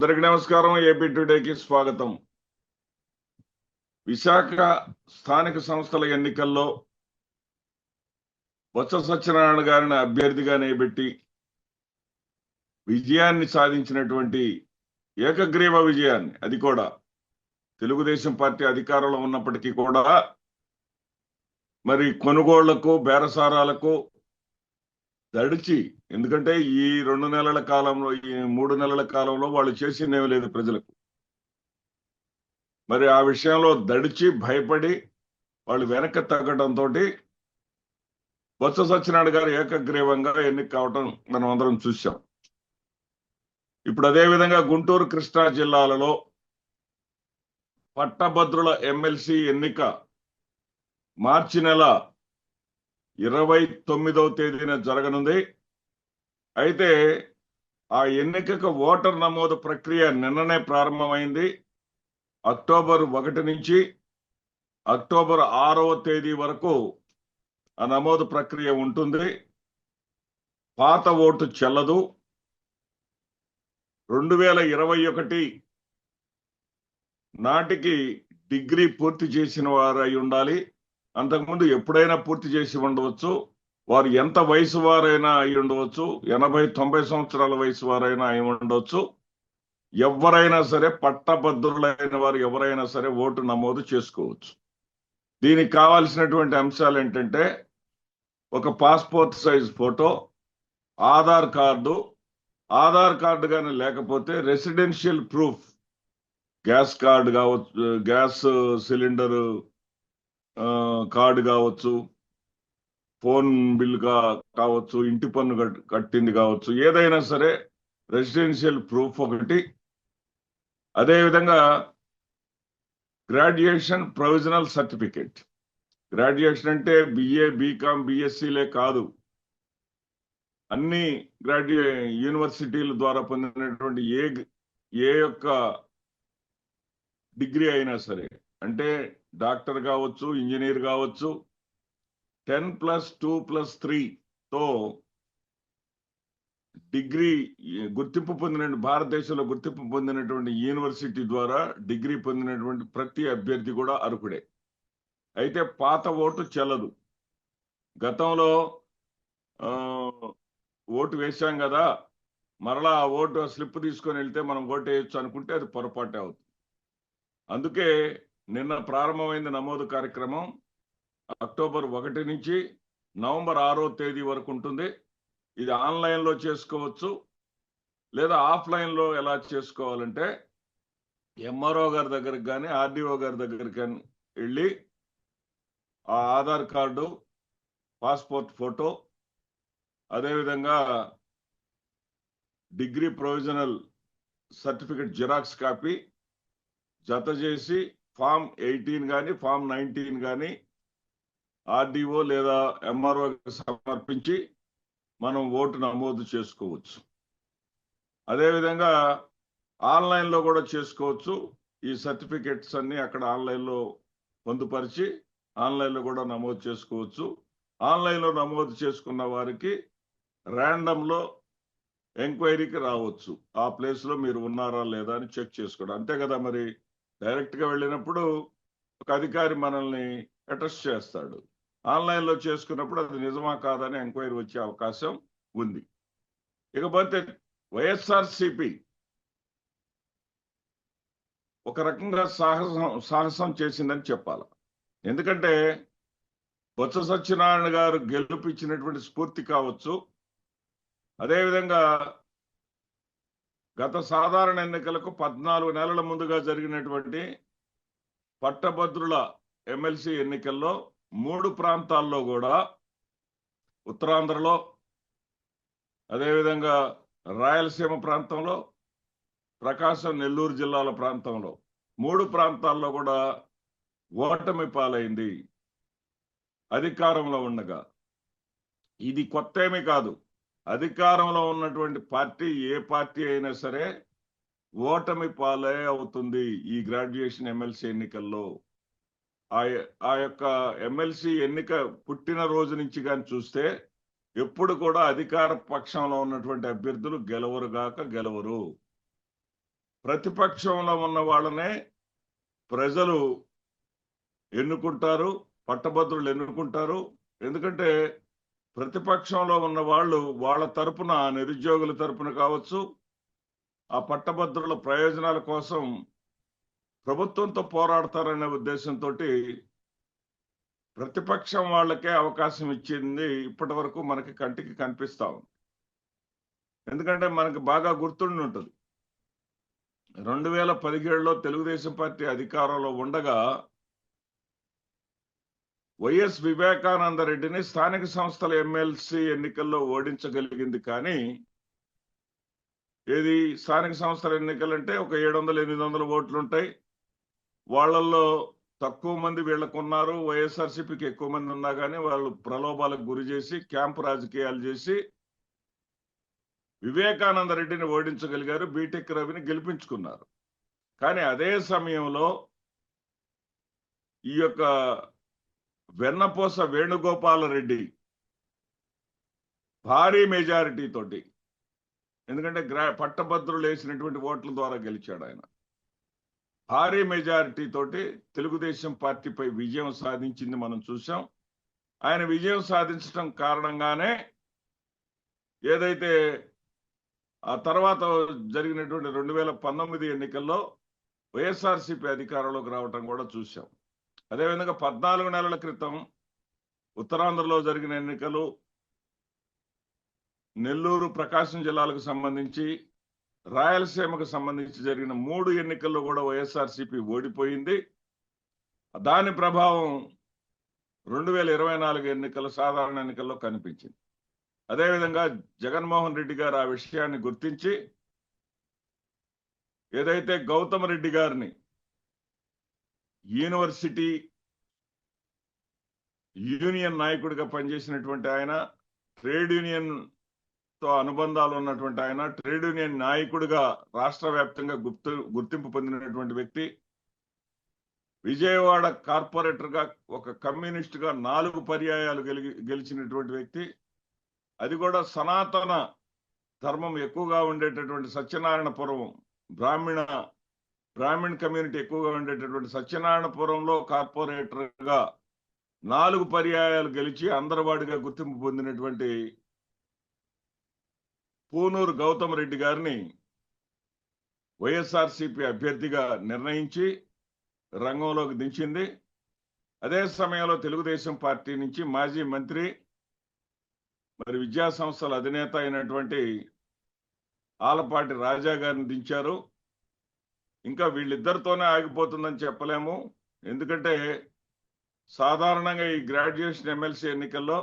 అందరికి నమస్కారం. ఏపీ టుడేకి స్వాగతం. విశాఖ స్థానిక సంస్థల ఎన్నికల్లో బొత్స సత్యనారాయణ గారిని అభ్యర్థిగా నిలబెట్టి విజయాన్ని సాధించినటువంటి ఏకగ్రీవ విజయాన్ని, అది కూడా తెలుగుదేశం పార్టీ అధికారంలో ఉన్నప్పటికీ కూడా మరి కొనుగోళ్లకు బేరసారాలకు దడిచి, ఎందుకంటే ఈ 2 నెలల కాలంలో, ఈ 3 నెలల కాలంలో వాళ్ళు చేసిందేమీ లేదు ప్రజలకు. మరి ఆ విషయంలో దడిచి భయపడి వాళ్ళు వెనక్కి తగ్గడంతో బొత్స సత్యనారాయణ గారు ఏకగ్రీవంగా ఎన్నిక కావటం మనం అందరం చూసాం. ఇప్పుడు అదేవిధంగా గుంటూరు కృష్ణా జిల్లాలలో పట్టభద్రుల ఎమ్మెల్సీ ఎన్నిక మార్చి నెల 29వ తేదీన జరగనుంది. అయితే ఆ ఎన్నికకు ఓటర్ నమోదు ప్రక్రియ నిన్ననే ప్రారంభమైంది. అక్టోబర్ 1 నుంచి అక్టోబర్ 6వ తేదీ వరకు ఆ నమోదు ప్రక్రియ ఉంటుంది. పాత ఓటు చెల్లదు. 2021 నాటికి డిగ్రీ పూర్తి చేసిన వారు అయి ఉండాలి. అంతకుముందు ఎప్పుడైనా పూర్తి చేసి ఉండవచ్చు. వారు ఎంత వయసు వారైనా అయి ఉండవచ్చు. 80-90 సంవత్సరాల వయసు వారైనా అయి ఉండవచ్చు. ఎవరైనా సరే, పట్టభద్రులైన వారు ఎవరైనా సరే ఓటు నమోదు చేసుకోవచ్చు. దీనికి కావాల్సినటువంటి అంశాలు ఏంటంటే, ఒక passport size photo, Aadhaar card కానీ లేకపోతే రెసిడెన్షియల్ ప్రూఫ్, గ్యాస్ కార్డు కావచ్చు, గ్యాస్ సిలిండర్ కార్డు కావచ్చు, ఫోన్ బిల్ కావచ్చు, ఇంటి పన్ను కట్టింది కావచ్చు, ఏదైనా సరే రెసిడెన్షియల్ ప్రూఫ్ ఒకటి. అదేవిధంగా గ్రాడ్యుయేషన్ ప్రొవిజనల్ సర్టిఫికేట్. గ్రాడ్యుయేషన్ అంటే బిఏ, బీకామ్, బిఎస్సీలే కాదు, అన్ని యూనివర్సిటీల ద్వారా పొందినటువంటి ఏ యొక్క డిగ్రీ అయినా సరే, అంటే డాక్టర్ కావచ్చు, ఇంజనీర్ కావచ్చు, 10+2+3తో డిగ్రీ గుర్తింపు పొందిన, భారతదేశంలో గుర్తింపు పొందినటువంటి యూనివర్సిటీ ద్వారా డిగ్రీ పొందినటువంటి ప్రతి అభ్యర్థి కూడా అర్హుడే. అయితే పాత ఓటు చెల్లదు. గతంలో ఓటు వేశాం కదా, మరలా ఆ ఓటు స్లిప్ తీసుకొని వెళ్తే మనం ఓటు వేయొచ్చు అనుకుంటే అది పొరపాటే అవుతుంది. అందుకే నిన్న ప్రారంభమైంది నమోదు కార్యక్రమం. అక్టోబర్ 1 నుంచి నవంబర్ 6వ తేదీ వరకు ఉంటుంది. ఇది ఆన్లైన్లో చేసుకోవచ్చు, లేదా ఆఫ్లైన్లో ఎలా చేసుకోవాలంటే ఎంఆర్ఓ గారి దగ్గరికి కానీ ఆర్డీఓ గారి దగ్గరికి కానీ వెళ్ళి ఆ ఆధార్ కార్డు, పాస్పోర్ట్ ఫోటో, అదేవిధంగా degree provisional certificate xerox copy జత చేసి ఫామ్ 18 కానీ ఫామ్ 19 కానీ ఆర్డీఓ లేదా ఎంఆర్ఓ సమర్పించి మనం ఓటు నమోదు చేసుకోవచ్చు. అదేవిధంగా ఆన్లైన్లో కూడా చేసుకోవచ్చు. ఈ సర్టిఫికెట్స్ అన్ని అక్కడ ఆన్లైన్లో పొందుపరిచి ఆన్లైన్లో కూడా నమోదు చేసుకోవచ్చు. ఆన్లైన్లో నమోదు చేసుకున్న వారికి ర్యాండమ్లో ఎంక్వైరీకి రావచ్చు. ఆ ప్లేస్లో మీరు ఉన్నారా లేదా అని చెక్ చేసుకోవడం, అంతే కదా. మరి డైరెక్ట్గా వెళ్ళినప్పుడు ఒక అధికారి మనల్ని అటెస్ట్ చేస్తాడు. ఆన్లైన్లో చేసుకున్నప్పుడు అది నిజమా కాదని ఎంక్వైరీ వచ్చే అవకాశం ఉంది. ఇకపోతే వైఎస్ఆర్సిపి ఒక రకంగా సాహసం చేసిందని చెప్పాలి. ఎందుకంటే బొత్స సత్యనారాయణ గారు గెలుపిచ్చినటువంటి స్ఫూర్తి కావచ్చు, అదేవిధంగా గత సాధారణ ఎన్నికలకు 14 నెలల ముందుగా జరిగినటువంటి పట్టభద్రుల ఎమ్మెల్సీ ఎన్నికల్లో 3 ప్రాంతాల్లో కూడా, ఉత్తరాంధ్రలో, అదేవిధంగా రాయలసీమ ప్రాంతంలో, ప్రకాశం, నెల్లూరు జిల్లాల ప్రాంతంలో 3 ప్రాంతాల్లో కూడా ఓటమి పాలైంది అధికారంలో ఉండగా. ఇది కొత్త ఏమీ కాదు. అధికారంలో ఉన్నటువంటి పార్టీ, ఏ పార్టీ అయినా సరే ఓటమి పాలే అవుతుంది ఈ గ్రాడ్యుయేషన్ ఎమ్మెల్సీ ఎన్నికల్లో. ఆ యొక్క ఎమ్మెల్సీ ఎన్నిక పుట్టిన రోజు నుంచి కానీ చూస్తే ఎప్పుడు కూడా అధికార పక్షంలో ఉన్నటువంటి అభ్యర్థులు గెలవరు. ప్రతిపక్షంలో ఉన్న వాళ్ళనే ప్రజలు ఎన్నుకుంటారు, పట్టభద్రులు ఎన్నుకుంటారు. ఎందుకంటే ప్రతిపక్షంలో ఉన్న వాళ్ళు వాళ్ళ తరపున, నిరుద్యోగుల తరపున కావచ్చు, ఆ పట్టభద్రుల ప్రయోజనాల కోసం ప్రభుత్వంతో పోరాడతారనే ఉద్దేశంతో ప్రతిపక్షం వాళ్ళకే అవకాశం ఇచ్చింది ఇప్పటి వరకు మనకి కంటికి కనిపిస్తా ఉంది. ఎందుకంటే మనకు బాగా గుర్తుండి ఉంటుంది, 2017లో తెలుగుదేశం పార్టీ అధికారంలో ఉండగా వైఎస్ వివేకానంద రెడ్డిని స్థానిక సంస్థల ఎమ్మెల్సీ ఎన్నికల్లో ఓడించగలిగింది. కానీ ఏది స్థానిక సంస్థల ఎన్నికలంటే ఒక 700-800 ఓట్లు ఉంటాయి. వాళ్ళల్లో తక్కువ మంది వీళ్ళకున్నారు, వైఎస్ఆర్సీపీకి ఎక్కువ మంది ఉన్నా కానీ వాళ్ళు ప్రలోభాలకు గురి చేసి క్యాంపు రాజకీయాలు చేసి వివేకానంద రెడ్డిని ఓడించగలిగారు, బీటెక్ రవిని గెలిపించుకున్నారు. కానీ అదే సమయంలో ఈ యొక్క వెన్నపోస వేణుగోపాల రెడ్డి భారీ మెజారిటీ తోటి, ఎందుకంటే పట్టభద్రులు వేసినటువంటి ఓట్ల ద్వారా గెలిచాడు ఆయన, భారీ మెజారిటీ తోటి తెలుగుదేశం పార్టీపై విజయం సాధించింది మనం చూసాం. ఆయన విజయం సాధించడం కారణంగానే ఏదైతే ఆ తర్వాత జరిగినటువంటి 2019 ఎన్నికల్లో వైఎస్ఆర్సీపీ అధికారంలోకి రావటం కూడా చూసాం. అదేవిధంగా 14 నెలల క్రితం ఉత్తరాంధ్రలో జరిగిన ఎన్నికలు, నెల్లూరు, ప్రకాశం జిల్లాలకు సంబంధించి, రాయలసీమకు సంబంధించి జరిగిన 3 ఎన్నికల్లో కూడా వైఎస్ఆర్సీపీ ఓడిపోయింది. దాని ప్రభావం 2024 ఎన్నికల సాధారణ ఎన్నికల్లో కనిపించింది. అదేవిధంగా జగన్మోహన్ రెడ్డి గారు ఆ విషయాన్ని గుర్తించి ఏదైతే గౌతమ్ రెడ్డి గారిని యూనివర్సిటీ యూనియన్ నాయకుడిగా పనిచేసినటువంటి ఆయన, ట్రేడ్ యూనియన్ తో అనుబంధాలు ఉన్నటువంటి ఆయన, ట్రేడ్ యూనియన్ నాయకుడిగా రాష్ట్ర వ్యాప్తంగా గుర్తింపు పొందినటువంటి వ్యక్తి, విజయవాడ కార్పొరేటర్ గా ఒక కమ్యూనిస్ట్ గా 4 పర్యాయాలు గెలిచినటువంటి వ్యక్తి, అది కూడా సనాతన ధర్మం ఎక్కువగా ఉండేటటువంటి సత్యనారాయణపురం బ్రాహ్మణ్ కమ్యూనిటీ ఎక్కువగా ఉండేటటువంటి సత్యనారాయణపురంలో కార్పొరేటర్ గా 4 పర్యాయాలు గెలిచి అందరవాడిగా గుర్తింపు పొందినటువంటి పూనూరు గౌతమ్ రెడ్డి గారిని వైఎస్ఆర్సీపీ అభ్యర్థిగా నిర్ణయించి రంగంలోకి దించింది. అదే సమయంలో తెలుగుదేశం పార్టీ నుంచి మాజీ మంత్రి, మరి విద్యా సంస్థల అధినేత అయినటువంటి ఆలపాటి రాజా గారిని దించారు. ఇంకా వీళ్ళిద్దరితోనే ఆగిపోతుందని చెప్పలేము. ఎందుకంటే సాధారణంగా ఈ గ్రాడ్యుయేషన్ ఎమ్మెల్సీ ఎన్నికల్లో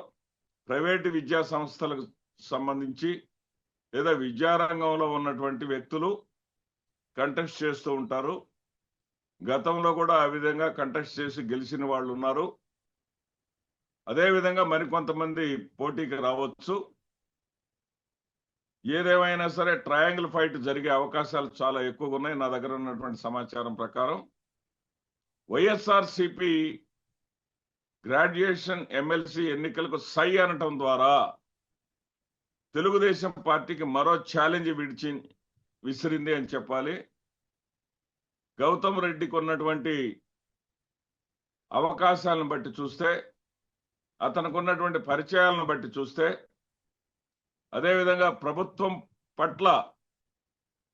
ప్రైవేటు విద్యా సంస్థలకు సంబంధించి లేదా విద్యారంగంలో ఉన్నటువంటి వ్యక్తులు కంటెస్ట్ చేస్తూ ఉంటారు. గతంలో కూడా ఆ విధంగా కంటెస్ట్ చేసి గెలిచిన వాళ్ళు ఉన్నారు. అదేవిధంగా మరికొంతమంది పోటీకి రావచ్చు. ఏదేమైనా సరే ట్రయాంగిల్ ఫైట్ జరిగే అవకాశాలు చాలా ఎక్కువగా ఉన్నాయి. నా దగ్గర ఉన్నటువంటి సమాచారం ప్రకారం వైఎస్ఆర్సీపీ గ్రాడ్యుయేషన్ ఎమ్మెల్సీ ఎన్నికలకు సై అనటం ద్వారా తెలుగుదేశం పార్టీకి మరో ఛాలెంజ్ విసిరింది అని చెప్పాలి. గౌతమ్ రెడ్డికి ఉన్నటువంటి అవకాశాలను బట్టి చూస్తే, అతనికి ఉన్నటువంటి పరిచయాలను బట్టి చూస్తే, అదేవిధంగా ప్రభుత్వం పట్ల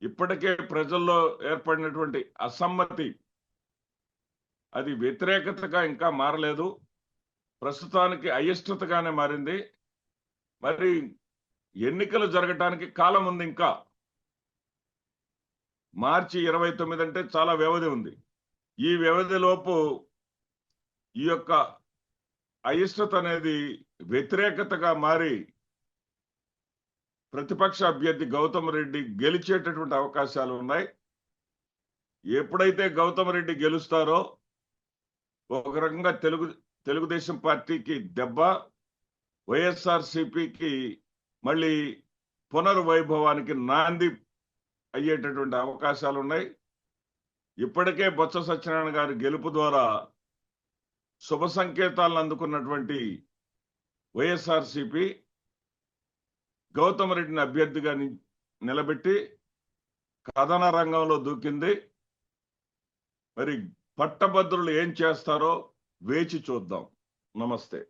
ఇప్పటికే ప్రజల్లో ఏర్పడినటువంటి అసమ్మతి, అది వ్యతిరేకతగా ఇంకా మారలేదు, ప్రస్తుతానికి అయిష్టతగానే మారింది. మరి ఎన్నికలు జరగటానికి కాలం ఉంది. ఇంకా మార్చి 29 అంటే చాలా వ్యవధి ఉంది. ఈ వ్యవధిలోపు ఈ యొక్క అయిష్టత అనేది వ్యతిరేకతగా మారి ప్రతిపక్ష అభ్యర్థి గౌతమ్ రెడ్డి గెలిచేటటువంటి అవకాశాలు ఉన్నాయి. ఎప్పుడైతే గౌతమ్ రెడ్డి గెలుస్తారో ఒక రకంగా తెలుగుదేశం పార్టీకి దెబ్బ, వైఎస్ఆర్సీపీకి మళ్ళీ పునర్వైభవానికి నాంది అయ్యేటటువంటి అవకాశాలు ఉన్నాయి. ఇప్పటికే బొత్స సత్యనారాయణ గారి గెలుపు ద్వారా శుభ సంకేతాలను అందుకున్నటువంటి వైఎస్ఆర్సీపీ గౌతమ్ రెడ్డిని అభ్యర్థిగా నిలబెట్టి కథన రంగంలో దూకింది. మరి పట్టభద్రులు ఏం చేస్తారో వేచి చూద్దాం. నమస్తే.